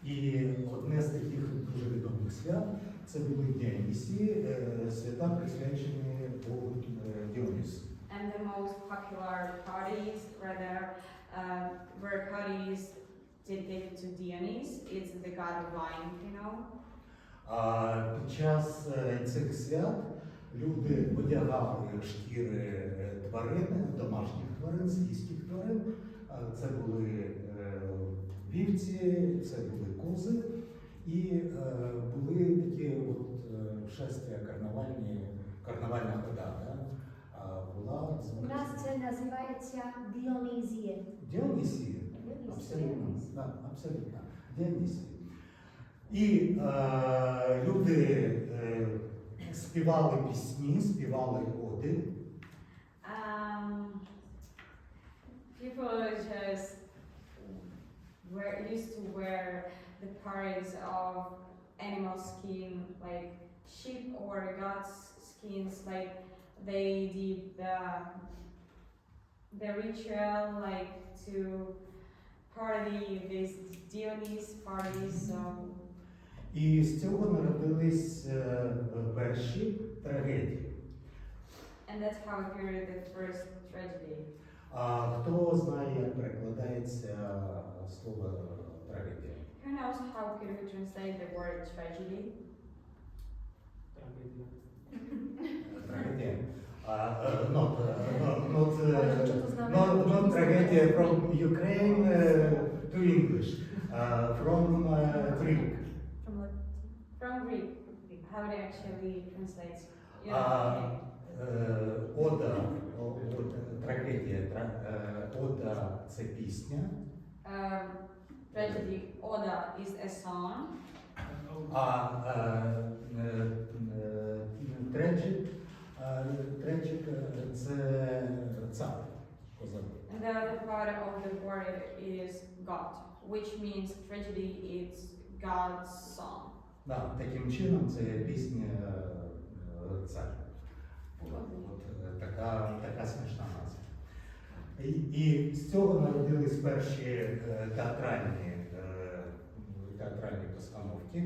І одне з таких дуже відомих свят це були Діонісі, свята присвячені Богу Діонісу. And the most popular parties, were parties dedicated to Dionys. It's the god of wine, you know. Під час цих свят люди одягали шкіри тварин, домашніх тварин, свійських тварин. Це були вівці, це були кози. І були такі шествия карнавальна хода. У нас це називається Діонізія. Діонісія. Абсолютно. Діонісія. І люди співали пісні, співали оди. People just used to wear the parts of animal skin, like sheep or goat's skins, like they did the ritual, like to party this Dionys parties. So. І з цього народились перші трагедії. And that's how appeared the first tragedy. А хто знає, як перекладається слово трагедія? Who knows how could we translate the word tragedy? Tragedy. Not tragedy from Ukraine to English. From Greek. From Greek. How it actually translates? Ода, трагедія, ода це пісня. Tragedy, oda is a song. Трагік це цар. And the other part of the word is God, which means tragedy is God's song. Таким чином це пісня цар. Така смішна назва. І з цього народились перші театральні постановки.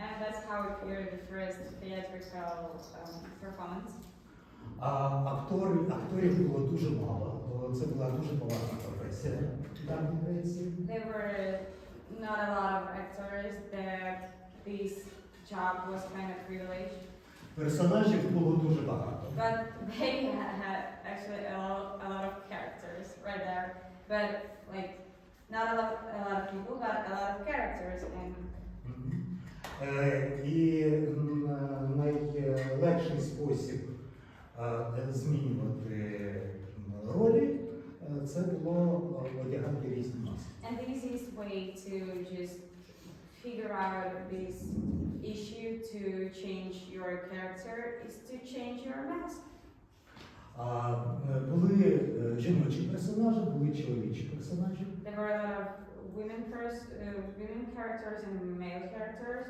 And that's how appeared the first theatrical performance. Акторів було дуже мало, бо це була дуже поважна професія. There were not a lot of actors. This job was kind of privileged. Персонажів було дуже багато. But they had actually a lot of characters right there. But like not a lot of people, but a lot of characters. And І найлегший спосіб змінювати ролі це було одягати різні маски. And the easiest way to just figure out this issue to change your character is to change your mask. Були жіночі персонажі, були чоловічі персонажі. There were a lot of women characters and male characters.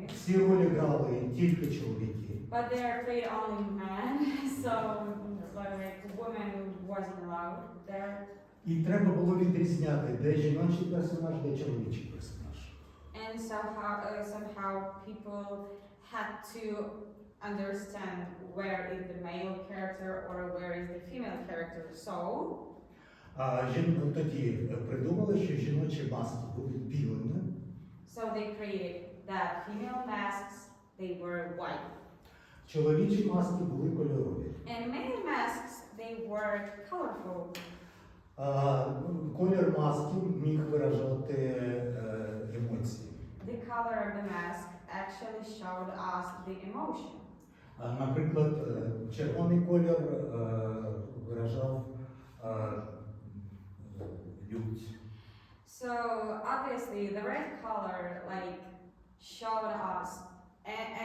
Всі ролі грали тільки чоловіки. But they are played only men, so like women wasn't allowed there. І треба було відрізняти, де жіночий персонаж, де чоловічий персонаж. And somehow people had to understand where is the male character or where is the female character. So Тоді придумали, що жіночі маски будуть білими. So they created that female masks, they were white. Чоловічі маски були кольорові. And male masks, they were colorful. Колір маски міг виражати емоції. The color of the mask actually showed us the emotion. Наприклад, червоний колір виражав лють. So obviously the red color showed us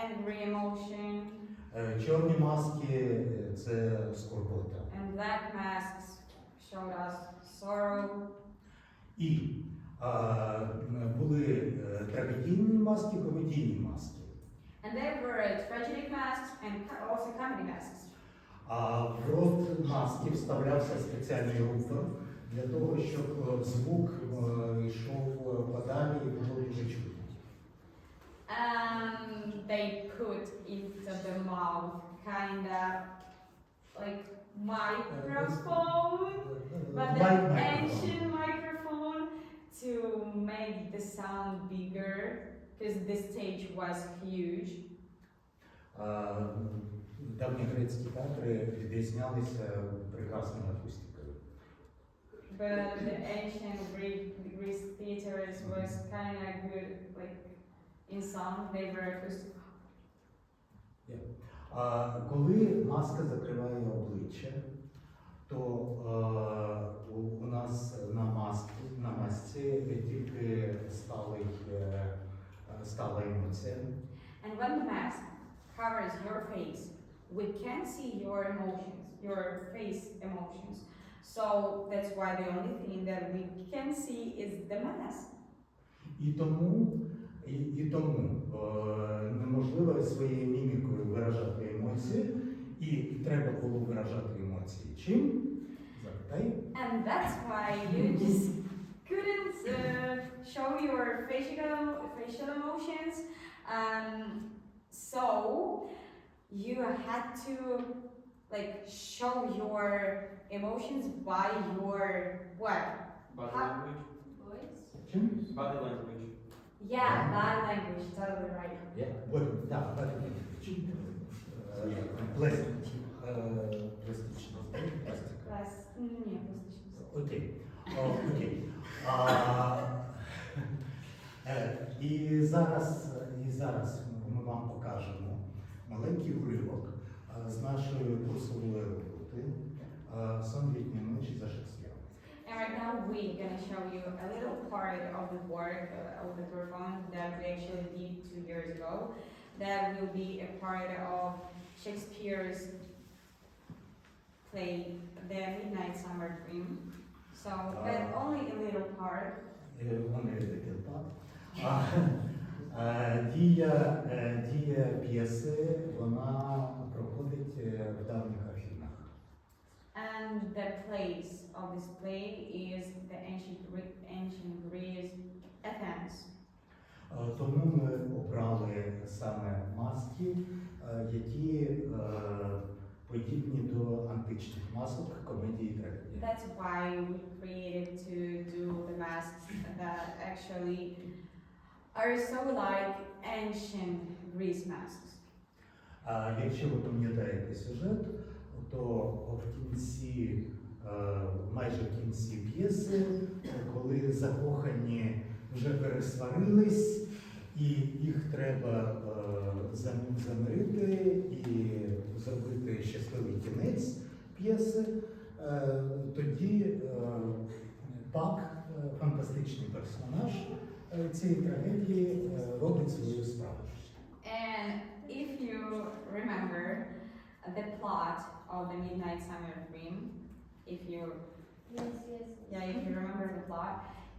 angry emotion. Чорні маски це скорбота. And black masks showed us sorrow. І були трагедійні маски, комедійні маски. And there were tragic masks and also comedy masks. В рот маски вставлявся спеціальний рупор, для того, щоб звук йшов подалі і було дуже чутно. And they put into the mouth kind of like microphone, but the ancient microphone to make the sound bigger because the stage was huge. Давні грецькі театри відрізнялися прекрасною акустикою. But the ancient Greek theaters was kind of good, like in sound, they were acoustic. Коли маска закриває обличчя, то у нас на масці тільки стала емоція. And when the mask covers your face, we can't see your emotions, your face emotions. So that's why the only thing that we can see is the mask. І тому неможливо своєю мімікою виражати емоції, і треба було виражати емоції. Чим? Запитай. And that's why you just couldn't show your facial emotions. So you had to like show your emotions by your what? Body How- language. Voice? Чим? Body language. Yeah, body language, totally right. Так, пластична. Ні, пластично. Окей. І зараз ми вам покажемо маленький уривок з нашої курсової роботи «Сон літньої ночі» за Шекспіра. And right now we're gonna show you a little part of the work of the performance that we actually did 2 years ago. That will be a part of Shakespeare's play, The Midnight Summer Dream. So, but only a little part. Only a little part. Дія п'єси, вона проходить в давніх Афінах. And the place of this play is the ancient Greece, Athens. Тому ми обрали саме маски, які подібні до античних масок комедії і трагедії. That's why we created to do the masks that actually are so like ancient Greece masks. Якщо ви пам'ятаєте сюжет, то в кінці, майже в кінці п'єси, коли закохані вже пересварились, і їх треба замирити і зробити щасливий кінець п'єси, тоді Пак, фантастичний персонаж цієї трагедії, робить свою справу. And if you remember the plot of the Midnight Summer Dream, if you remember the plot,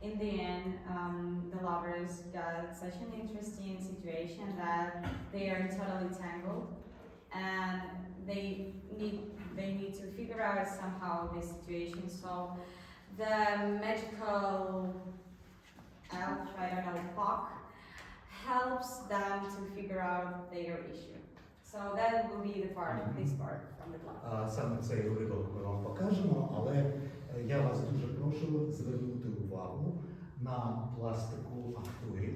in the end, the lovers got such an interesting situation that they are totally tangled, and they need to figure out somehow this situation. So the magical elf, I don't know, Puck, helps them to figure out their issue. So that will be the part, this part from the plot. Саме цей уривок ми вам покажемо, але я вас дуже прошу звернути увагу на пластику акторів,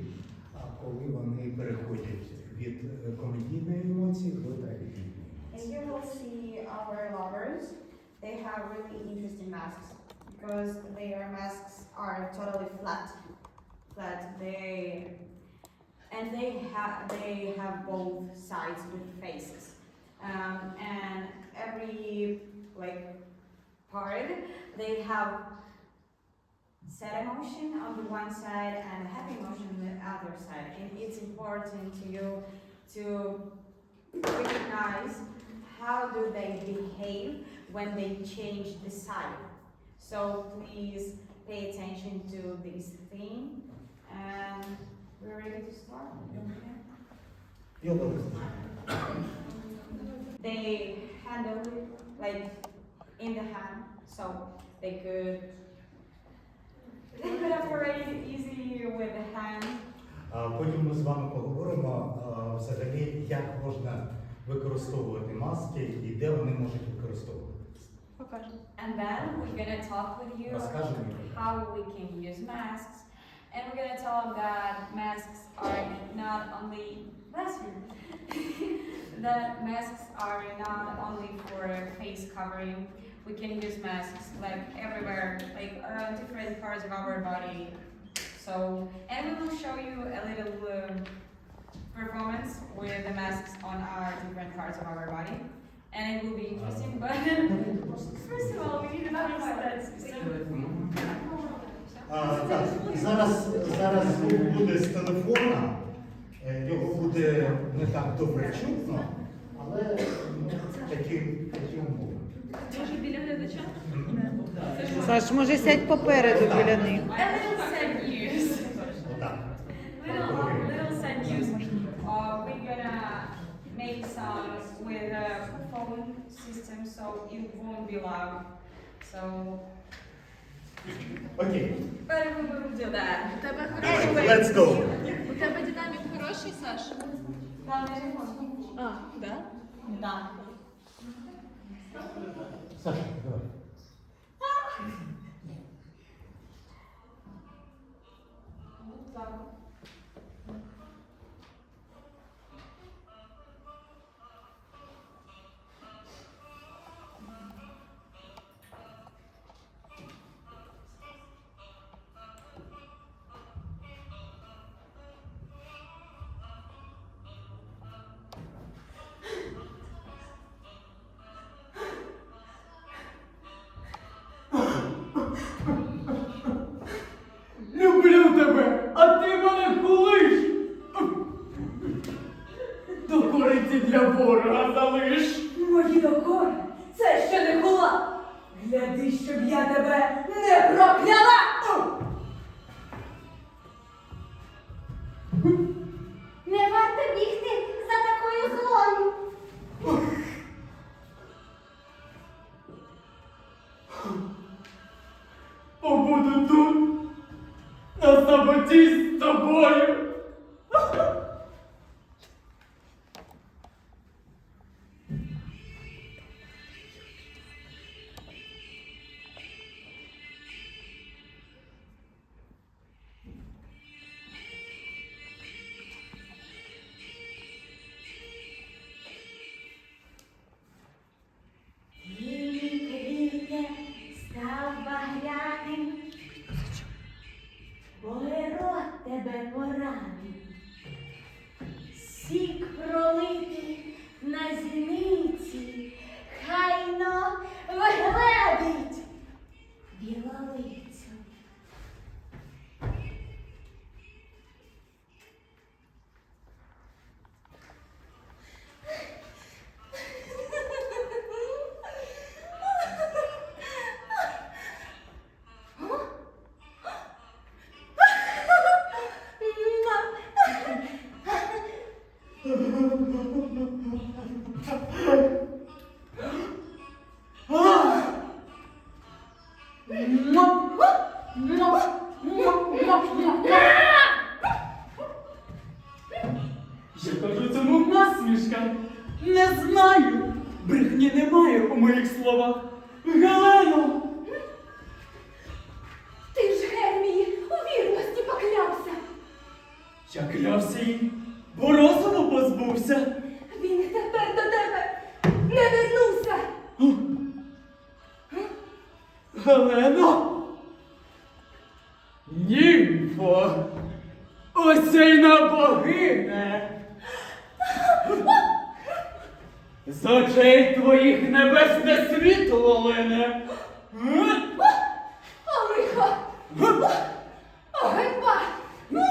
коли вони переходять від комедійної емоції до трагедійної And емоції. you will see our lovers, they have really interesting masks because their masks are totally flat. They have both sides with faces. And every like part, they have sad emotion on the one side and happy emotion on the other side. And it's important to you to recognize how do they behave when they change the side. So please pay attention to this thing, and we're ready to start. І обов'язково. They handle it like in the hand, so they could they could operate easy with the hand. Потім ми з вами поговоримо взагалі, як можна використовувати маски і де вони можуть використовуватися. And then we're gonna talk with you Розкажемо. how we can use masks. And we're gonna tell them that masks are not only, bless you, that masks are not only for face covering. We can use masks like everywhere, like around different parts of our body. So, and we will show you a little performance with the masks on our different parts of our body. And it will be interesting, but first of all, we need to fix that system. Так, зараз звук буде з телефона, його буде не так добре чутно, але такі умови. Може біля глядача? Саш, може сядь попереду біля них. A little sad news. Отак. Little sad news. We're gonna make songs with a phone system, so it won't be loud. So, Окей. but we will do that. Let's go. У тебе динамік хороший, Саш? Там не можна. А, да? Да. Саша, давай. Люблю тебе, а ти мене хулиш. До кориці для ворога залиш. Мої докори, це ще не хула. Гляди, щоб я тебе не прокляла. Не варто бігти за такою злою. Побуду тут, на самоті з тобою. Квітне став багряним, рот тебе поранив. Сік пролитий на зіниці, хайно вигледить білолицю. Я кажу цьому насмішка. Не знаю. Брехні немає у моїх словах. Галено! Ти ж Гермії у вірності поклявся. Я клявся їй, бо розуму позбувся. Він тепер до тебе не вернувся. Галено! Німфо! Осяйна богине! З очей твоїх небесне світло лине! О, лихо! О, ганьба! Ну,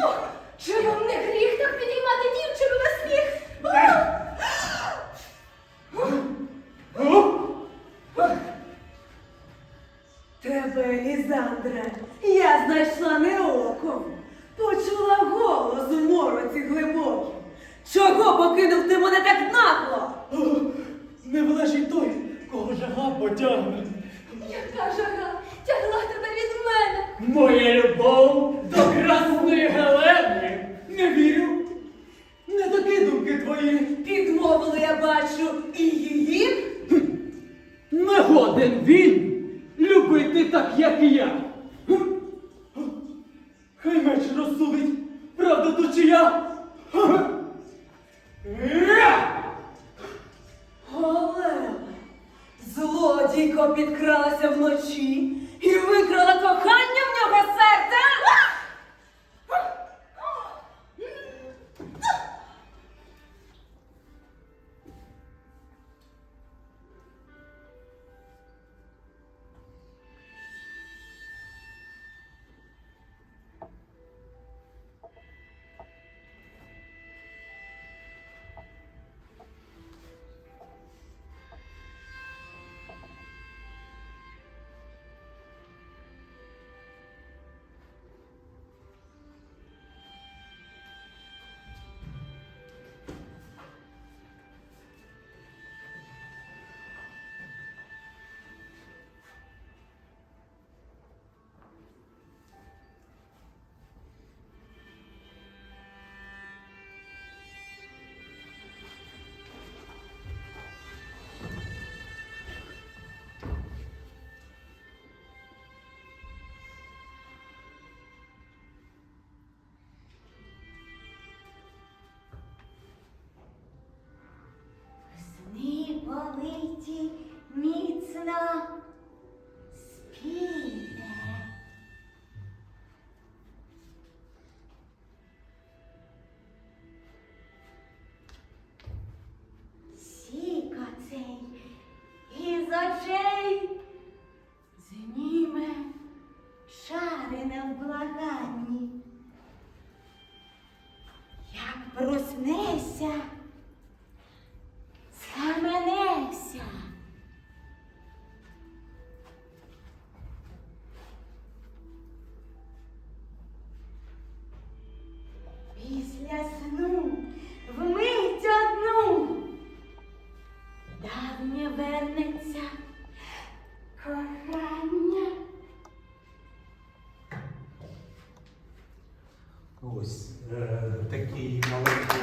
чи вам не гріх так підіймати дівчину на сміх? Тебе, Елізандре, я знайшла не оком, почула голос у мороці глибокім. Чого покинув ти мене так нагло? Не влежить той, кого жага потягне. Яка жага тягла тебе від мене? Моя любов Не такі думки твої. Підмовили, я бачу, і її. Не годен він любити так, як і я. Хай меч розсудить, правда то чи я? Але злодійко підкралася вночі і викрала кохання в нього серце. Сни политі міцно спійне. Сік оцей із очей зніме шари в благанні. Як проснеся, схаменеся. Після сну вмить одну давнє вернеться кохання. Ось такий маленький.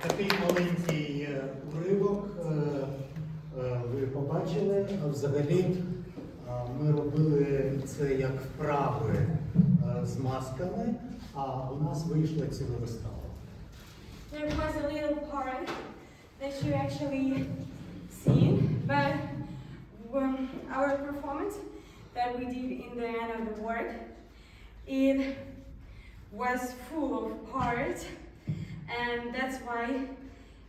Такий маленький уривок ви побачили. Взагалі ми робили це як вправи з масками, а у нас вийшла ціла вистава. There was a little part that you actually seen, but our performance that we did in the end of the work, it was full of parts, and that's why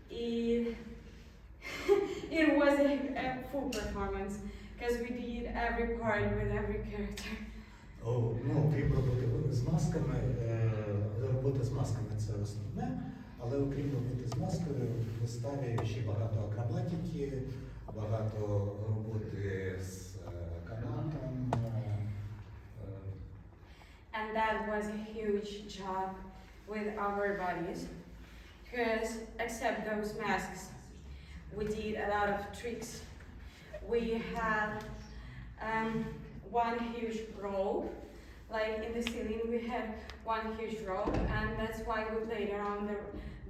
it it was a full performance because we did every part with every character. Ну, крім роботи з масками, робота з масками це основне, але окрім роботи з маскою, в виставі ще багато акробатики, багато роботи з канатом. And that was a huge job with our bodies, because except those masks, we did a lot of tricks. We had one huge rope, like in the ceiling we had one huge rope, and that's why we played around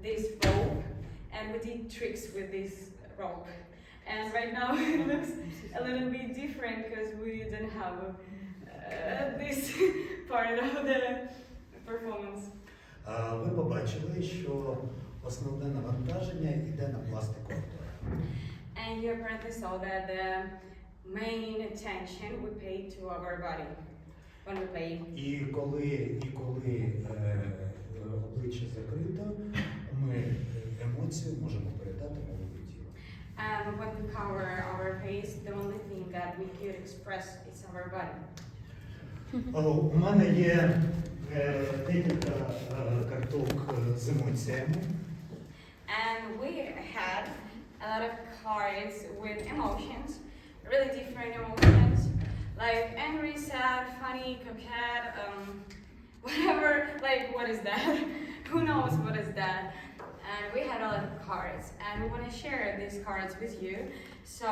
this rope, and we did tricks with this rope. And right now it looks a little bit different because we didn't have this part of the performance. Ви побачили, що основне навантаження йде на пластику актора. And you apparently saw that the main attention we pay to our body when we play. І коли обличчя закрито, ми емоцію можемо передати мовою тіла. And when we cover our face, the only thing that we could express is our body. У мене є декілька карток з емоціями. And we had a lot of cards with emotions, really different emotions, like angry, sad, funny, coquette, whatever, like what is that? Who knows what is that? And we had a lot of cards, and we want to share these cards with you. So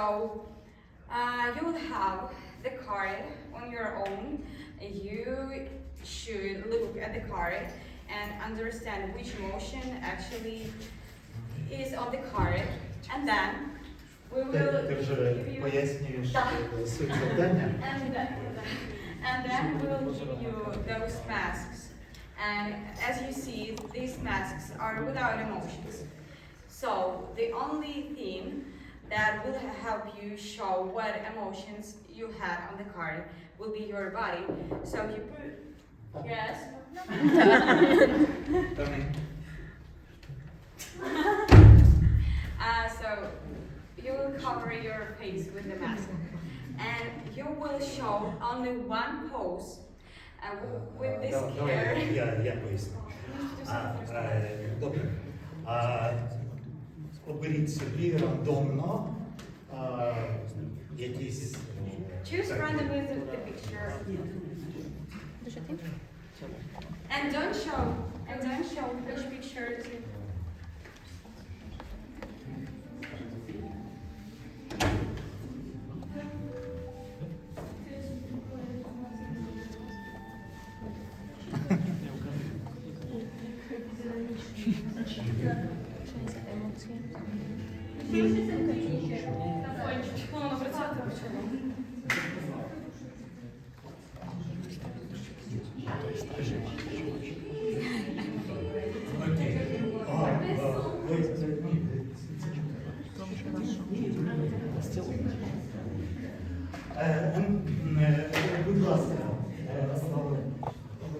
you will have the card on your own, you should look at the card and understand which emotion actually is on the card, and then we will Ти вже give you пояснюєш суть завдання. and then we'll give you those masks. And as you see, these masks are without emotions. So the only thing that will help you show what emotions you had on the card will be your body. So you put, yes. So you will cover your face with the mask, and you will show only one pose with this care. Я поясню. Добре. Оберіть собі рандомно якісь. Choose randomly the picture. And don't show which picture to.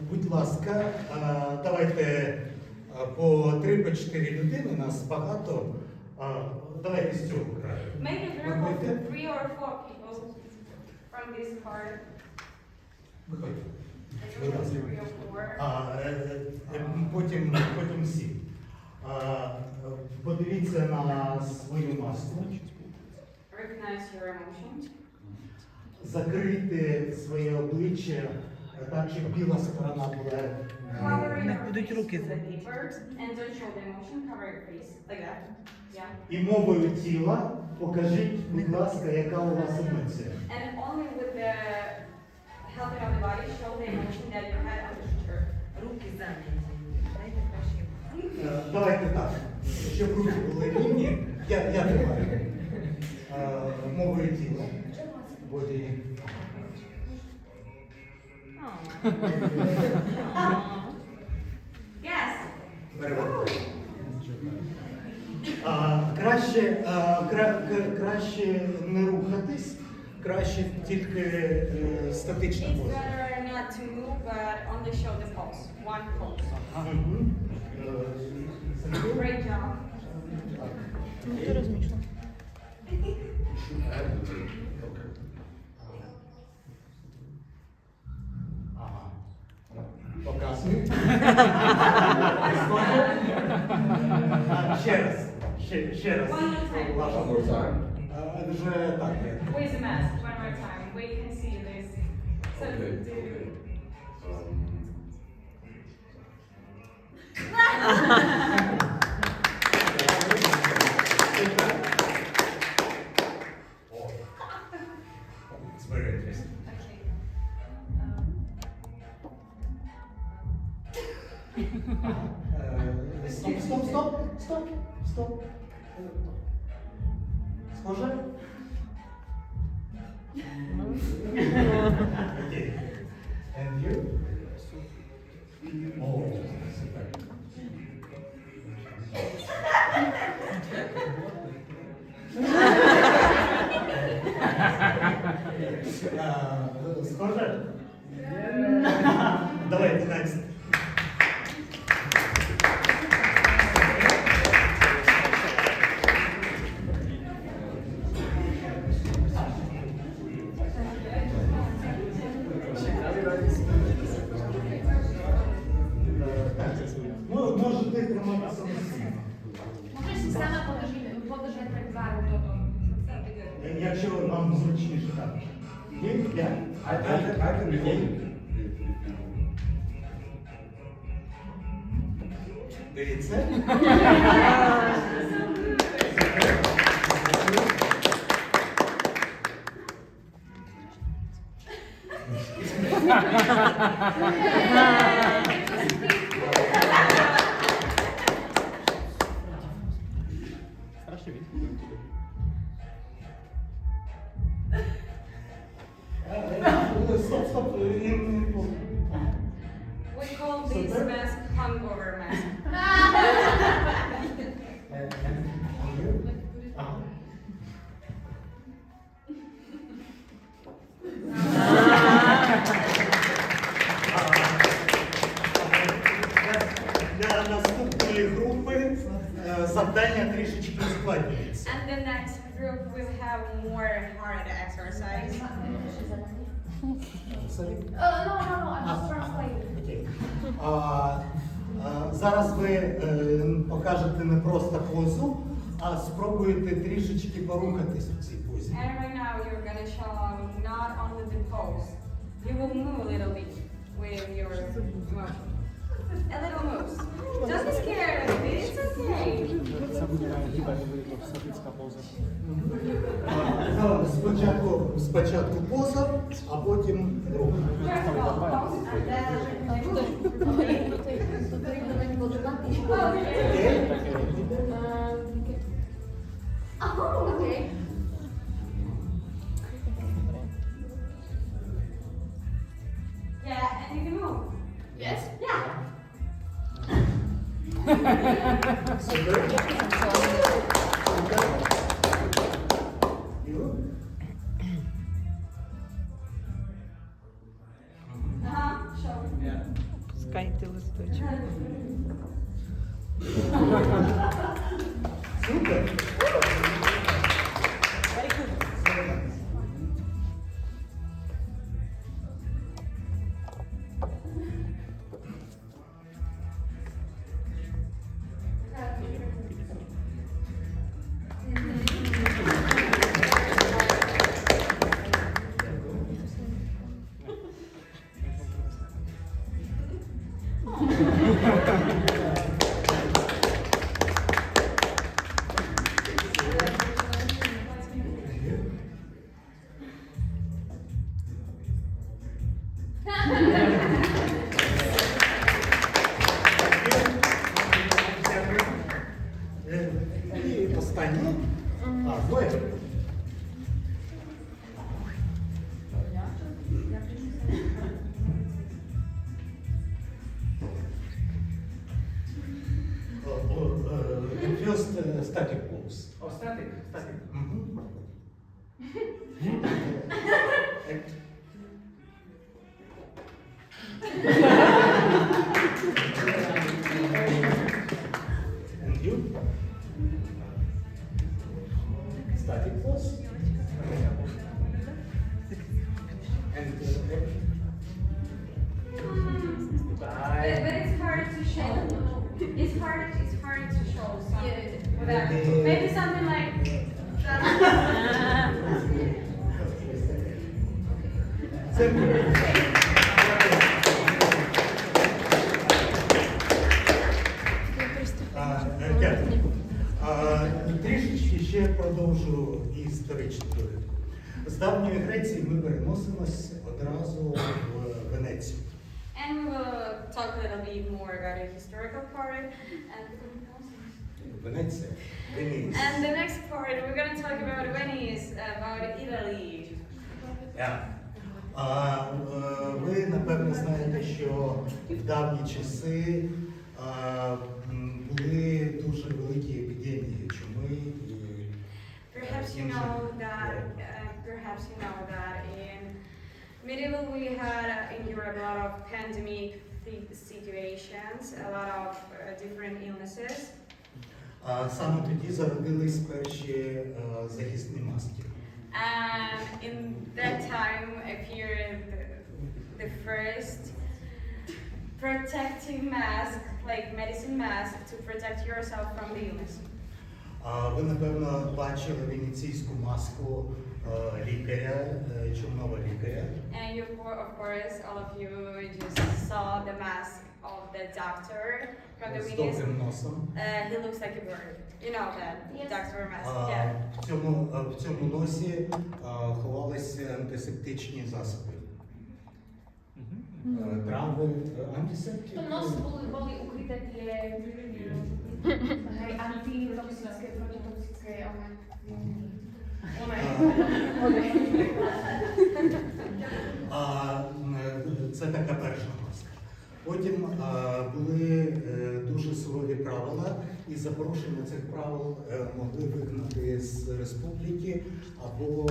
Будь ласка, давайте по 3-4 людини, нас багато. Давайте з цього краю. Make a group of 3 or 4 people from this part. Виходьте. A group of 3 or 4. Потім всі. Подивіться на свою маску. Recognize your emotions. Закрийте своє обличчя так, щоб біла сторона була. Cover your будуть face руки with the задіти. paper and don't show the emotion. Cover your face like that. Yeah. І мовою тіла покажіть, будь ласка, яка у вас емоція. And only with the helping of the body show the emotion that you had on the picture. Руки зайняті. Дайте краще. Давайте так, щоб руки були рівні, я тримаю. Мовою тіла. Body. Yes. Краще не рухатись, краще тільки статична It's поза. better not to move, but only show the pose. One pose. Great job. Ага. Показую. Ще раз. One more time. Ваша. Вже так. With the mask, one more time. Where you can see this. So It's very interesting. Стоп. Схоже? Окей. And you? О, супер. Схоже? Давайте next. Можете тримати самостійно. Можеш саме подержати перед варом. Якщо вам зручніше так. Є? Дивіться. Стоп. We call this mask hangover mask. Для наступної групи завдання трішечки ускладнюється. And the next group will have more hard exercise. No, I'm just translating. Окей. Зараз ви покажете не просто позу, а спробуєте трішечки порухатись у цій позі. And right now you're gonna show not only the pose, you will move a little bit with your motion. A little moves. Don't be scared of it, it's okay. Це буде садицька поза. Спочатку поза, а потім рух. First of all, pose, and then move. Okay. Yeah, and you can move. Yes? Yeah. Супер. Show. Пускайте листочок. Супер. І останнє. Двоє. Just static pose. О, статик. Mhm. And you? Static pose. And But it's hard to show. It's hard to show something. Without, maybe something like Дякую. Трішечки ще продовжу історичну довідку. З давньої Греції ми переносимось одразу в Венецію. And we will talk a little bit more about the historical part. Венеція. Венеція. And the next part, we're going to talk about Venice, about Italy. Ви, напевно, знаєте, що в давні часи були дуже великі епідемії чуми і Perhaps you know that in medieval we had in Europe a lot of pandemic situations, a lot of different illnesses. Саме тоді зародились перші захисні маски. And in that time appeared the first protective mask, like medicine mask, to protect yourself from the illness. Ви, напевно, бачили венеційську маску лікаря, чумного лікаря. And you, of course, all of you just saw the mask of the doctor from the З Venice. довгим носом. He looks like a bird. You know that Yes. doctor mask. Yeah. В цьому носі ховалися антисептичні засоби. трави, антисептик. To nos boli ukryté tie hej, antitoxické, protitoxické, Це така перша маска. Потім були дуже сурові правила, і за порушення цих правил могли вигнати з республіки або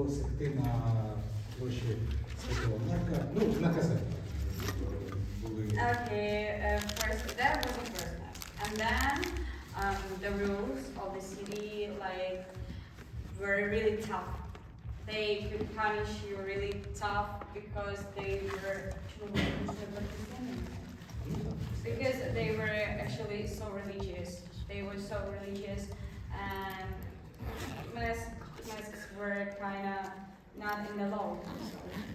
секти на площі Святого Марка, ну, наказати. Okay, first that was the first one, and then the rules of the city like were really tough. They could punish you really tough because they were actually so religious. They were so religious, and masks were kind of not in the law.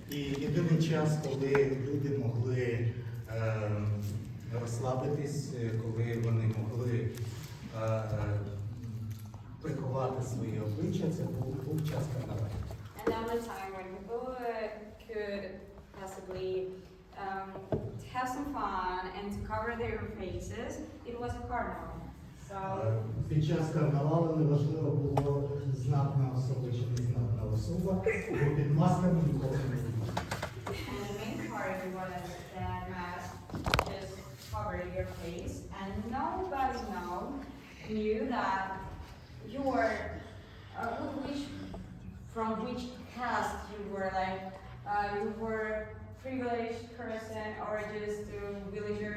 І єдиний час, коли люди могли розслабитись, коли вони могли приховати свої обличчя, це був час карнавалу. And the only time when people could possibly have some fun and to cover their faces, it was a carnival. So Під час карнавалу неважливо було знатна особа чи незнатна особа, бо під масками ніколи не було. and the main part was that mask just covered your face, and nobody knew that you were from which caste you were, like you were privileged person or just a villager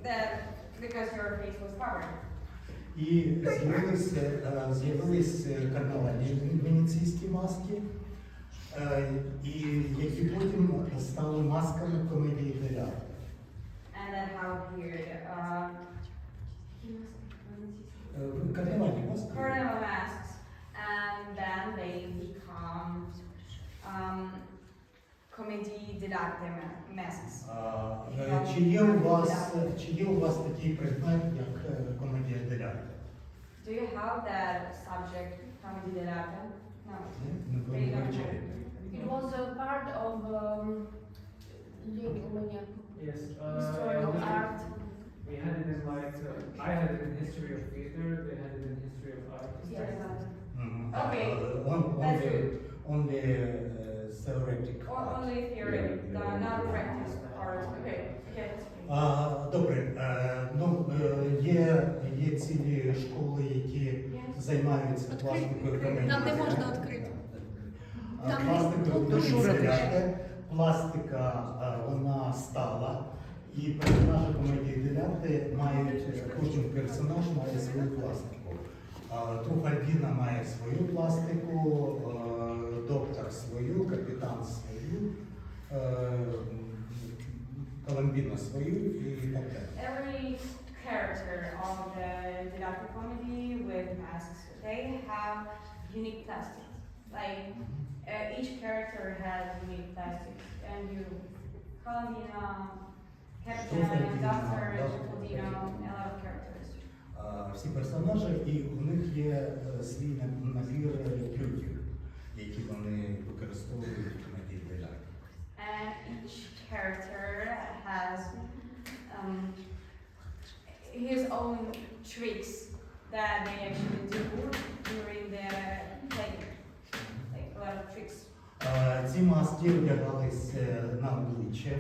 that because your face was covered. І з'явились карнавальні венеційські маски, які потім стали масками комедії театру. And then how appeared Карнавальні маски. carnival masks, and then they become comedy didactic masks. Чи є у вас такий предмет, як комедія театру? Do you have that subject, comedy didactic? No. Ви не вивчаєте? It was a part of Yes. history of art. We had it in like, I had it in history of theater, they had it in history of art. Yes. Okay. Only theoretic. Or only theory, not practice part. Okay. Okay. Добре, є цілі школи, які займаються пластикою комедії. Нам не можна відкрити. Пластика, вона стала, і персонажі комедії делярти мають, кожен персонаж має свою пластику. Труфальдіна має свою пластику, доктор свою, капітан свою, Коломбіна свою і так далі. Every character of the didactic comedy with masks, they have unique plastics. Like each character has unique plastics, and you, Colombiana, Captain, Doctor, Trufaldino, a lot of characters. Всі персонажі, і у них є свій набір трюків, які вони використовують в комедії делярти. And each character has his own tricks that they actually do during the play. Like a lot of tricks. Ці маски одягались на обличчя.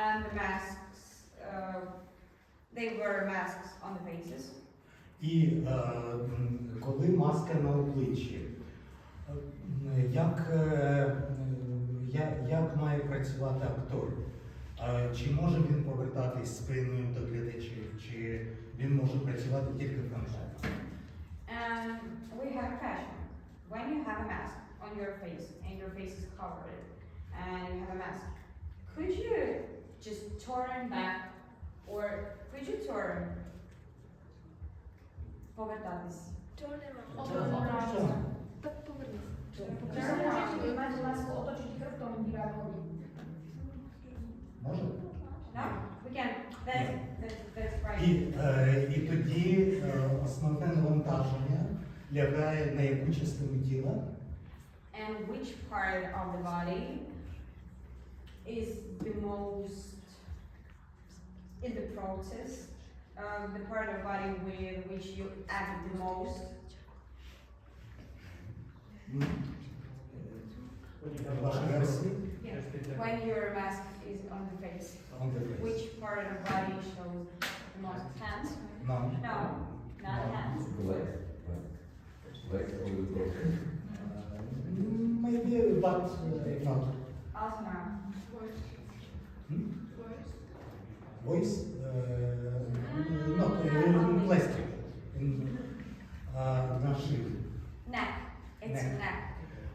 And the masks, they wear masks on the faces. І коли маска на обличчі, як має працювати актор? Чи може він повертатись спиною до глядачів, чи він може працювати тільки фронтально? And we have a fashion. When you have a mask on your face and your face is covered and you have a mask, could you just turn back or could you turn повертатись? Може? No? We can. That's right. І тоді основне навантаження лягає на яку частину тіла? And and which part of the body is the most in the process, the part of the body with which you act the most. Ваша версія? When your mask is on the face, On the face. which part of the body shows the most? Hands? No. No, not hands. Maybe, but not. Also no. Voice? Not plastic. На шию. Neck. It's Neck. neck.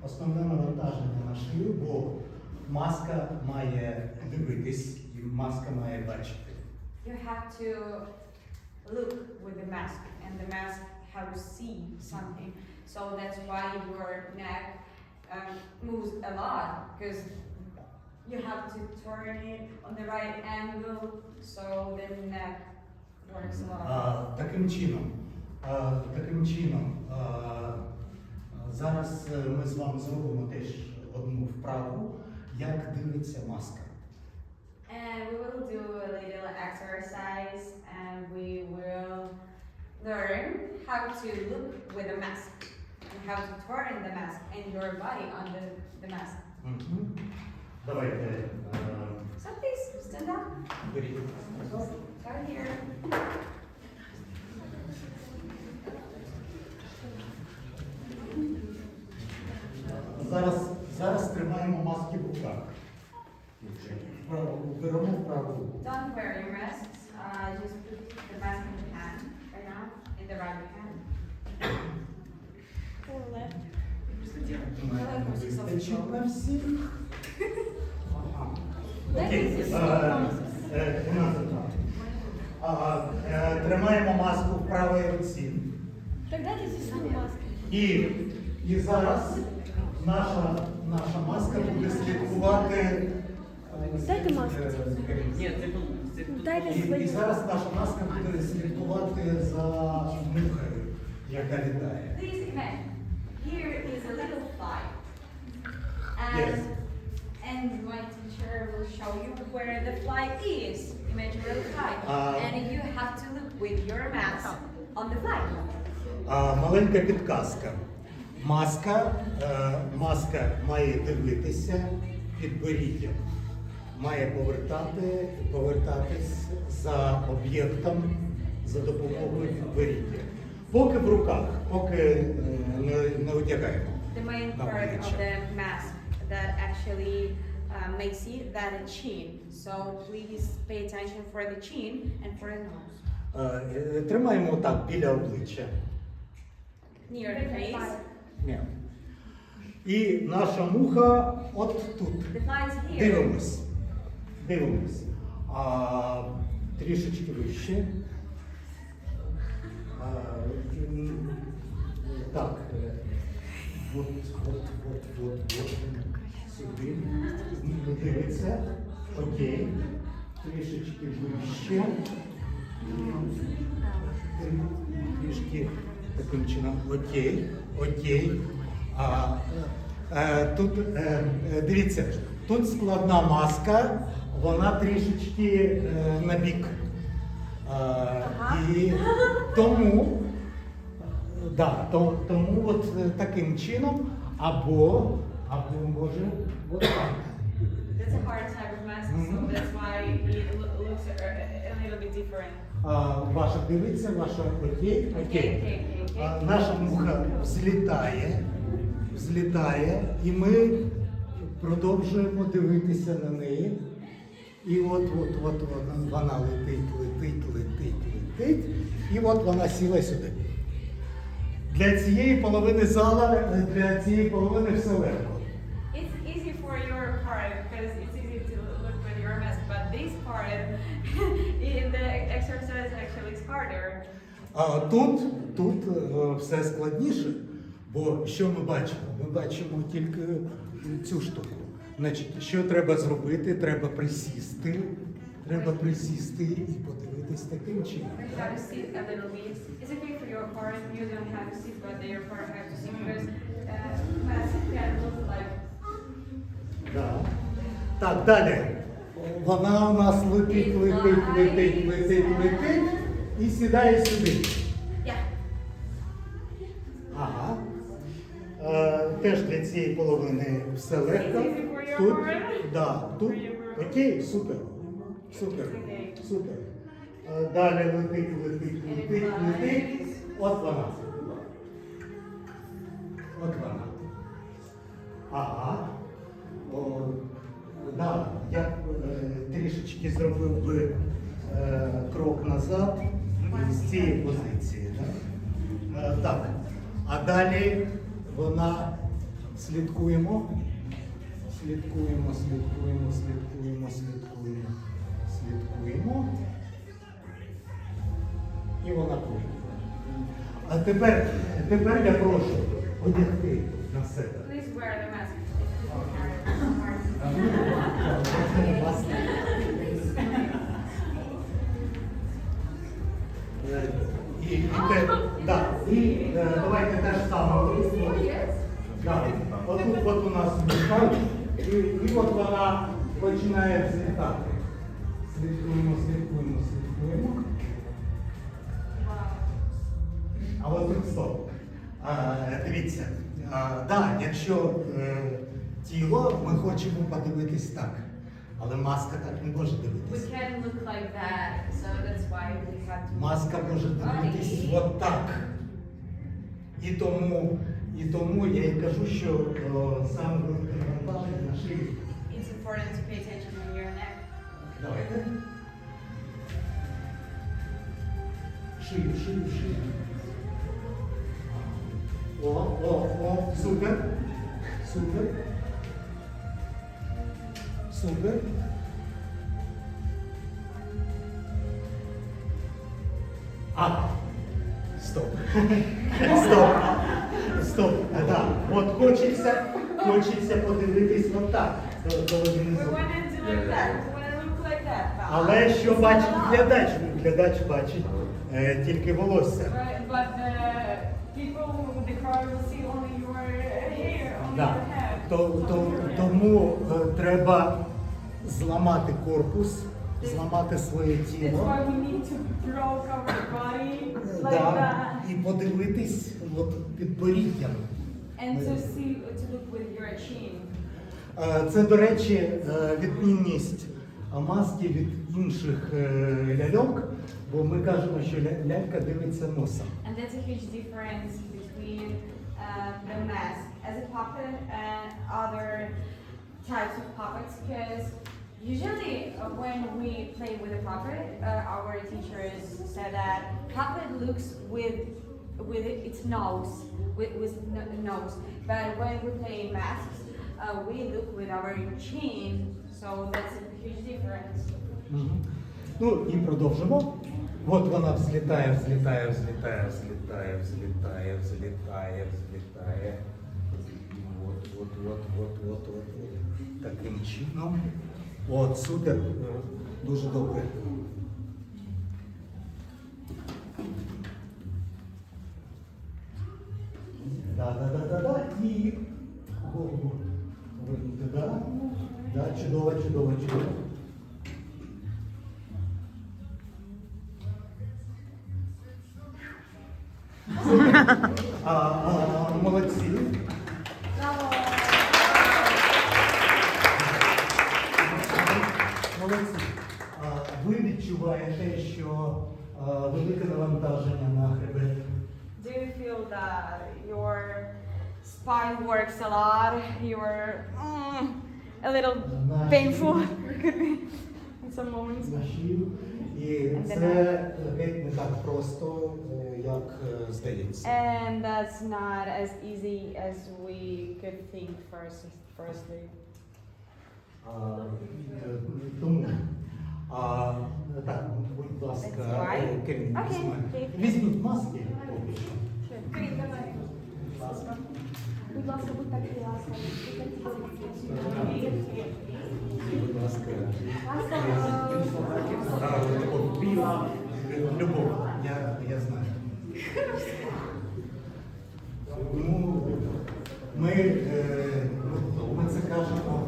Основне навантаження на шию, бо маска має дивитись і маска має бачити. You have to look with the mask, and the mask have to see something. So that's why your neck moves a lot, because you have to turn it on the right angle, so the neck works a lot. Таким чином, зараз ми з вами зробимо теж одну вправу, як дивиться маска. And we will do a little exercise, and we will learn how to look with the mask, and how to turn the mask and your body on the mask. Давайте So please stand up. беріть. Start here. Зараз тримаємо маски в руках. Беремо в праву руку. Don't wear your masks. Just put the mask in the hand right now, in the right hand. Вистачить на всіх. Окей. Тримаємо маску в правій руці. Так дайте зі свою маску. І зараз наша маска буде слідкувати. Дайте маску. Дайте І свою. зараз наша маска буде слідкувати за мухою, яка літає. Please imagine, here is a little fly. Yes. And my teacher will show you where the fly is. Imagine a little fly. And you have to look with your mask on the fly. Маленька підказка. Маска має дивитися підборіддям, має повертатись за об'єктом за допомогою підборіддя. Поки в руках, поки не одягаємо. The main No, part of picture. the mask that actually makes it that a chin. So please pay attention for the chin and for the nose. Тримаємо так біля обличчя. Near the face. Ні. І наша муха от тут. The fly is here. Дивимось. Трішечки вище. Так. От. Сюди. Дивиться. Окей. Трішечки вище. Трішки таким чином. Окей. Тут, дивіться, тут складна маска, вона трішечки на бік. І тому от таким чином, або може от так. That's a hard type of mask, so that's why it looks a little bit different. Ваша дивиться, ваша окей. Okay. Наша муха взлітає, і ми продовжуємо дивитися на неї. І от вона летить, і от вона сіла сюди. Для цієї половини зала, для цієї половини все легко. It's easy for your part because it's easy to look with your mask, but this part in the exercise actually is harder. Тут все складніше, бо що ми бачимо? Ми бачимо тільки цю штуку. Значить, що треба зробити? Треба присісти і подивитись таким чином. You have to sit a little bit. It's okay for your part. You don't have to sit, but your part have to sit because mask can look Так, далі. Вона у нас летить і сідає сюди. Ага. Теж для цієї половини все легко. Тут, да, тут. Окей, супер. Супер. Супер. Далі летить. От вона. От вона. Ага. О, да, я трішечки зробив би крок назад з цієї позиції. Да? Так. А далі вона слідкуємо. Слідкуємо. І вона поїхала. А тепер я прошу одягти на себе. Please wear the mask. Давайте теж саме. От у нас вулкан, і от вона починає взлітати. Слідкуємо. А от тут стоп. Дивіться, якщо тіло, ми хочемо подивитись так. Але маска так не може We дивитись. can look like that, so that's why we have to. Маска може дивитись от так. І тому я і кажу, що саме велике навантаження на шию. It's important to pay attention to your neck. Давайте. Шию. О, супер. Стоп. От хочеться подивитись от так. We want to do like that. We want to look like that. Але що бачить глядач? Глядач бачить тільки волосся. Right, but the people with the car will see only your hair, only Да. your head. Тому треба зламати корпус, зламати своє That's тіло. why we need to broke our body like Да, that. і подивитись от підборіддям. And to look with your chin. Це, до речі, відмінність маски від інших ляльок, бо ми кажемо, що лялька дивиться носом. And that's a huge difference between the mask as a puppet and other types of puppets, because usually when we play with a puppet, our teachers said that puppet looks with its nose, with nose. But when we play masks, we look with our chin, so that's a huge difference. Ну і продовжимо. От вона взлітає. От. Таким чином. От, супер. Дуже добре. Да. І голову повернути, да. Чудово. Молодці. Молодці. Ви відчуваєте, що велике навантаження на хребет? Do you feel that your spine works a lot? You're a little painful in some moments. На шию. І це геть не так просто, як здається. And that's not as easy as we could think firstly. Тому, так, будь ласка, Керін, Okay. візьміть маски поки що. Будь ласка. Будь ласка, будь так ласка. Будь ласка. Любов, я знаю. Ми це кажемо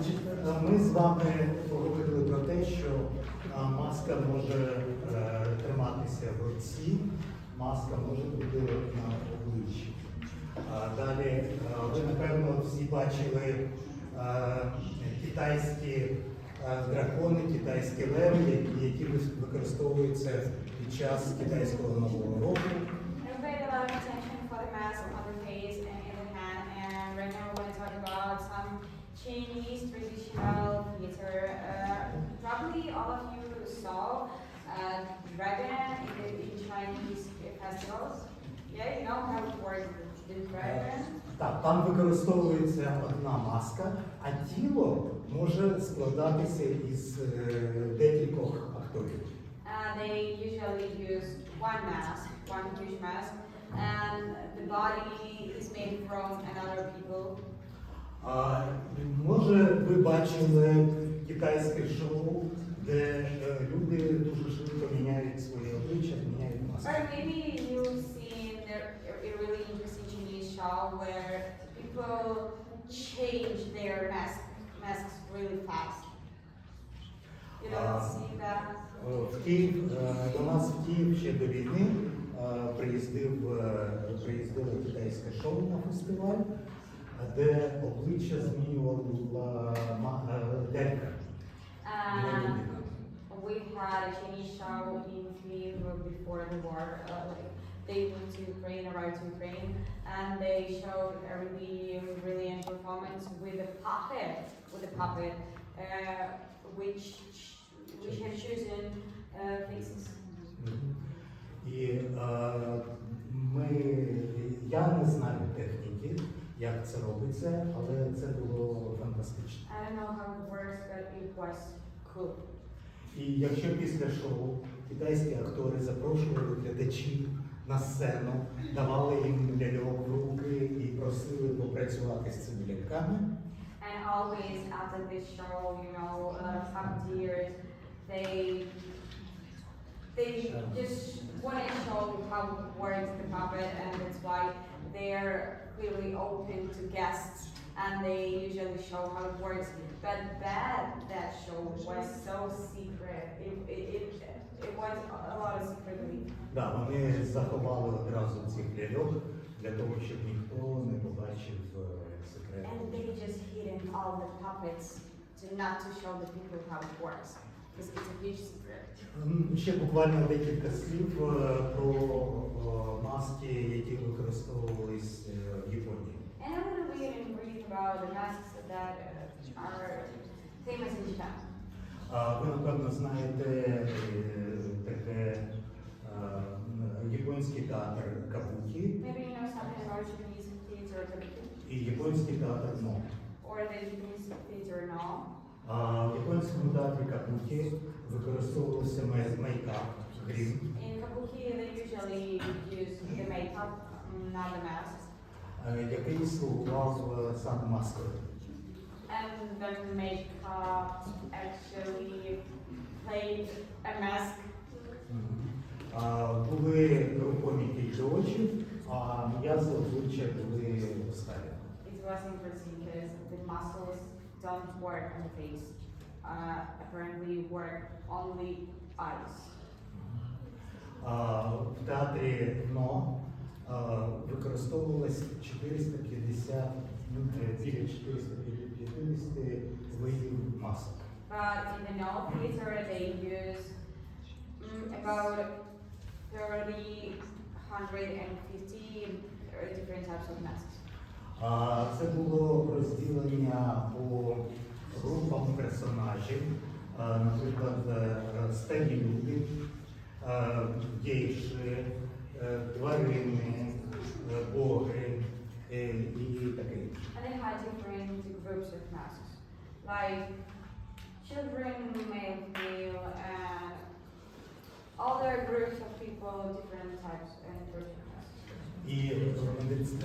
Значить, ми з вами поговорили про те, що маска може триматися в руці, маска може бути на обличчі. Далі, ви, напевно, всі бачили китайські дракони, китайські леви, які використовуються під час китайського Нового року. I paid a lot of attention for the mask on the face and in the hand, and right now we're going to talk about some Chinese traditional theater. Probably all of you saw dragon in Chinese festivals. Yeah, you know how it works, the dragon. Так, там використовується одна маска, а тіло може складатися із декількох акторів. They usually use one mask, one huge mask, and the body is made from another people. Може, ви бачили китайське шоу, де люди дуже швидко міняють своє обличчя, міняють маски. Or maybe you've seen a really interesting Chinese show where people change their masks really fast. You don't see that? В Київ, до нас в Київ ще до війни приїздило китайське шоу на фестиваль, де обличчя змінювала лялька. We had a Chinese show in Kyiv before the war. They went to Ukraine, arrived to Ukraine, and they showed a really brilliant performance with a puppet, which had chosen faces. І я не знаю техніки, як це робиться, але це було фантастично. I don't know how it works, but it was cool. І якщо після шоу китайські актори запрошували глядачів на сцену, давали їм ляльок в руки і просили попрацювати з цими ляльками. And always after this show, you know, puppeteers, they just want to show how it works, the puppet, and that's why they're really open to guests, and they usually show how it works. But that show was so secret. It was a lot of secretly. Да, вони заховали одразу цих ляльок для того, щоб ніхто не побачив секрет. And they just hidden all the puppets to not to show the people how it works, because it's a huge secret. Ще буквально декілька слів про маски, які використовувались в Японії. And I want to read and brief about the masks that are famous in Japan. Ви, напевно, знаєте таке японський театр Кабукі Maybe you know something about Japanese theater kabuki, і японський театр Но. or the Japanese theater no. В японському театрі Кабукі використовувався мейкап, грім. In kabuki, they usually use the makeup, not the masks. Який слугував саме маскою. And the makeup actually played a mask. Були рухомі тільки очі, а м'язи обличчя були сталі. It was interesting because the muscles don't work on the face. Apparently work only eyes. В театрі НО використовувалось 450, біля 450 видів масок. But in the no theater, they use about 150 different types of masks. Це було розділення по групам персонажів, наприклад, старі люди, гейші, тварини, боги і таке інше. And they had different groups of masks, like children, male, female, and other groups of people, different types and groups of masks. І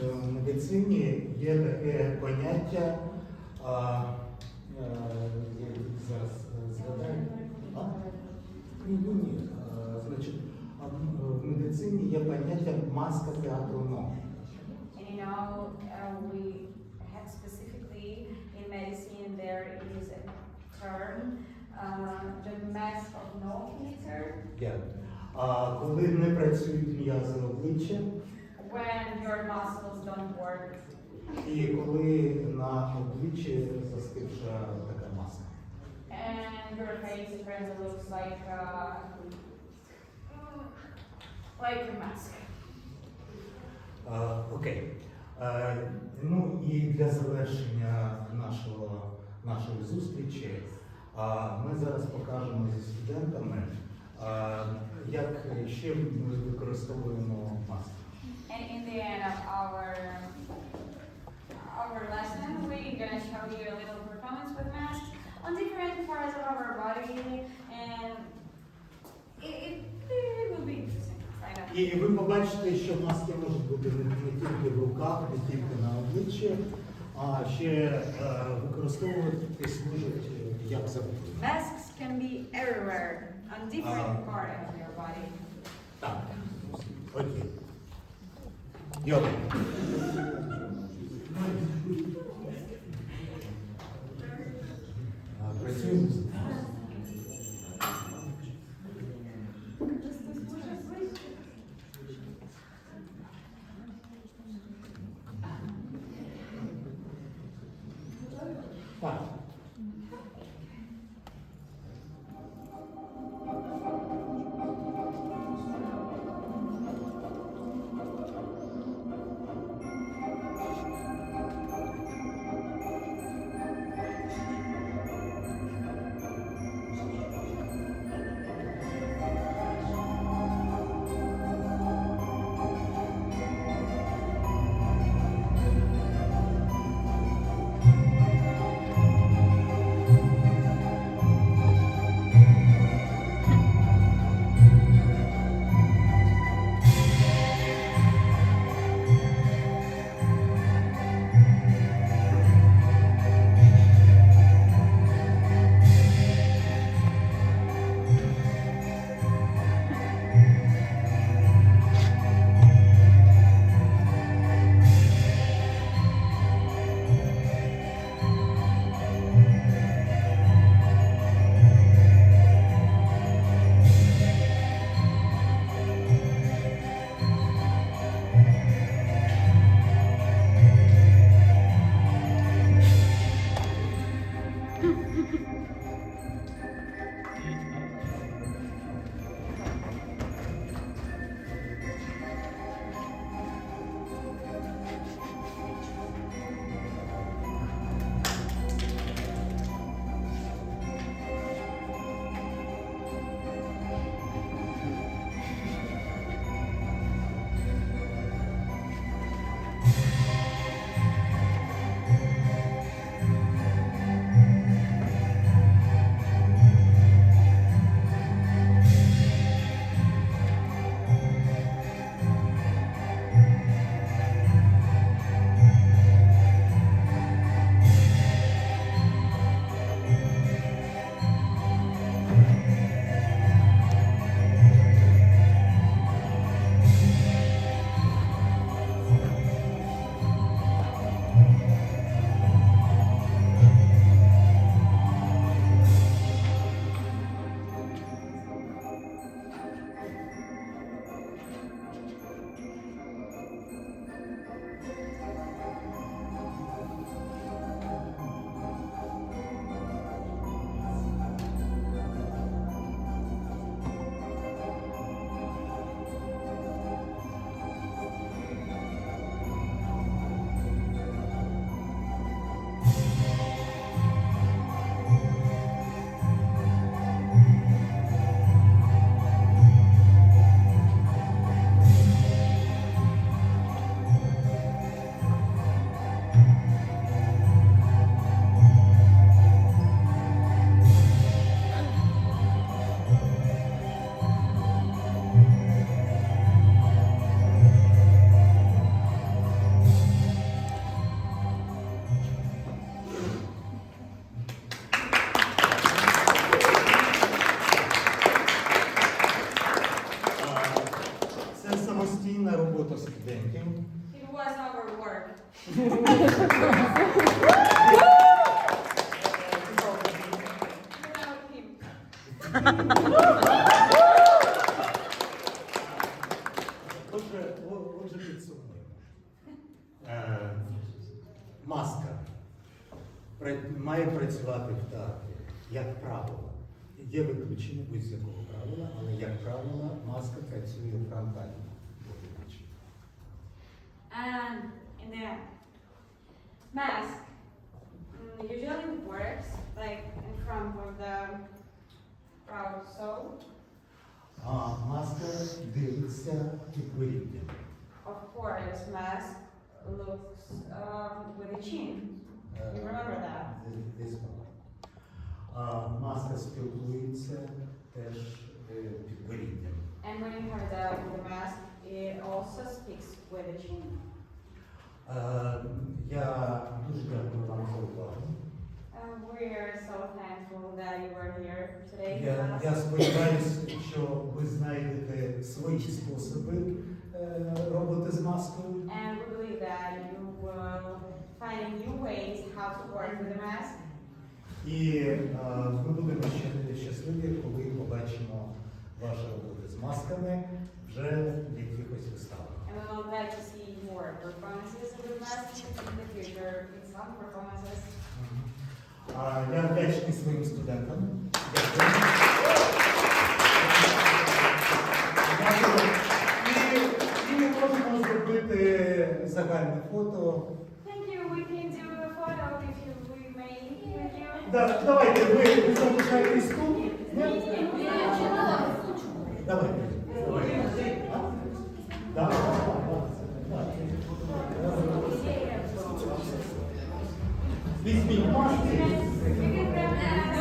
в медицині є таке поняття, я зараз згадаю. Ні. Значить, в медицині є поняття маска театру НО. And you know, we have specifically in medicine there is term, the mask of no filter, Yeah. Коли не працюють м'язи обличчя, when your muscles don't work, і коли на обличчі застивша така маска. and your face kind of looks like a mask. Окей. Ну і для завершення нашої зустрічі ми зараз покажемо зі студентами, як ще ми використовуємо маски. And in the end of our lesson, we're gonna show you a little performance with masks on different parts of our body, and it will be interesting. I know. І ви побачите, що маски можуть бути не тільки в руках, не тільки на обличчі, а ще використовуватись можуть як завгодно. Masks can be everywhere on different parts of your body. Так. Окей. Добре. Працюємо. Так. Отже, підсумуємо. Маска має працювати в театрі, як правило. Є виключення будь-якого правила, але, як правило, маска працює фронтально. And in the mask, usually works like in front of the crowd, so Маска дивиться підборіддям. of course mask looks with the chin. You remember that? Маска спілкується теж підборіддям. And when you have the mask, it also speaks with the chin. Я дуже дякую вам за увагу. We are so thankful that you were here today with Я us. сподіваюся, що ви знайдете свої способи роботи з маскою. And we believe that you will find new ways how to work with the mask. І ми будемо щасливі, коли побачимо ваші роботи з масками вже в якихось виставах. And we would like to see more performances of the mask in the future, in some performances. Я вдячний своїм студентам. Дякую. І ми можемо зробити загальне фото. Thank you. We can do a photo if we may with you. Давайте, ви залишаєтесь тут. Давайте. Візьміть маски. You can grab that.